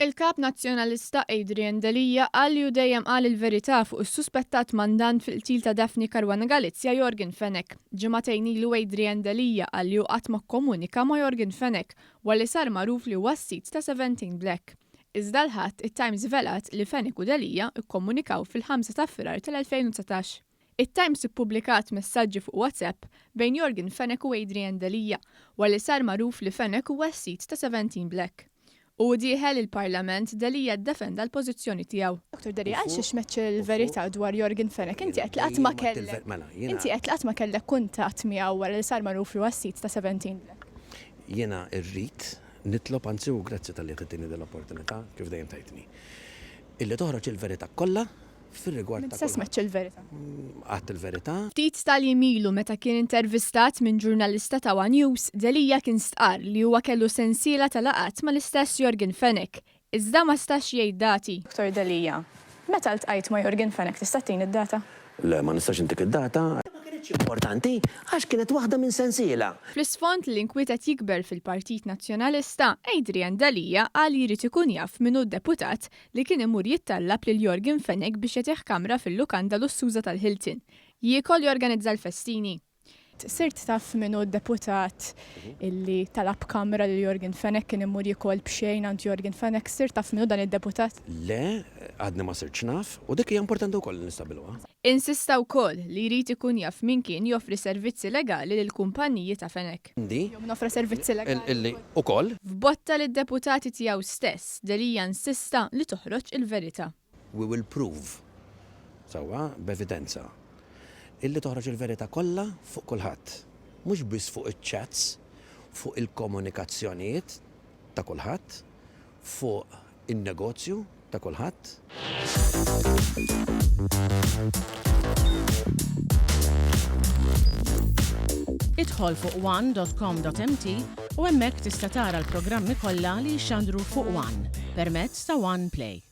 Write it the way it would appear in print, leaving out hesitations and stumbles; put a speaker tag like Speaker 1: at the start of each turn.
Speaker 1: Il-kap nazzjonalista Adrian Delija qal li hu dejjem qal il-verità fuq is-suspettat mandant fil-qtil ta' Daphne Caruana Galizia Jorgen Fenech. Ġimagħtejn ilu Adrian Delija qal li hu qatt ma kkomunika ma' Jorgen Fenech walli sar magħruf li huwa s-sit ta' 17 Black. Iżda l-ħadd it-Times velat li Fenech u Delija kkomunikaw fil-5 ta' Frar tal-2019. It-Times ippubblikat messaġġi fuq WhatsApp bejn Jorgen Fenech u Adrian Delija walli sar magħruf li Fenech huwa s-sit ta' 17 Black. U diħel il-Parlament Delija ddefenda l-pożizzjoni tiegħu. Dr. Delija, għal xiex meċċ il-verità dwar Jorgen Fenech, inti qed qatt ma kellek kuntatt miegħu wara li sar magħruf li huwa s-sit ta' 17 Black.
Speaker 2: Jiena rrid nitlob anzi u grazzi tal-li tittini dell-opportunità kif dejjem tajtni. Illi toħroġ il-verità kollha fir-rigward ta'
Speaker 1: meċċ il-verità.
Speaker 2: Qatt il-verità.
Speaker 1: Ftit tal-jimilu meta kien intervistat minn ġurnalista ta' One News, Delija kien stqar li huwa kellu sensiela tal-laqat mal-istess Jorgen Fenech. Iżda ma stax jgħid dati. Dr. Delija, meta ltqajt ma' Jorgen Fenech tista' tgħin id-data?
Speaker 2: Le, ma nistax intik id-data. Importanti, għax kienet waħda minn sensiela.
Speaker 1: Fl-isfond li inkwiet jikber fil-Partit Nazzjonalista, Adrian Delija qal jrid ikun jaf minnu d-deputat li kien imur jittallab lil Jorgen Fenech biex jagħtih kamra fil-lukanda lussuża tal-Hilton. Jiekol jorganizza l-festini. Sirt taf minnu d-deputat illi talab kamra lil Jorgen Fenech kien imur jikol b'xejn għand Jorgen Fenech, sirt taf minnu dan id-deputat?
Speaker 2: Le, għadna ma sirtx naf u dik hija importanti wkoll nistabilwa.
Speaker 1: Insista wkoll li jrid ikun jaf min kien joffri servizzi legali lil kumpaniji ta' Fenech.
Speaker 2: Jew
Speaker 1: nofra servizzi legali.
Speaker 2: Illi ukoll.
Speaker 1: F'botta lid-deputati tiegħu stess, Delija insista li toħroġ il-verità.
Speaker 2: We will prove. Sewwa b'evidenza. Illi toħroġ il-verità kollha fuq kulħadd. Mhux biss fuq iċ-chats, fuq il-komunikazzjonijiet ta' kulħadd, fuq in-negozju ta' kulħadd.
Speaker 3: Idħol fuq one.com.mt u hemmhekk tista' tara l-programmi kollha li jxandru fuq One permezz ta' One Play.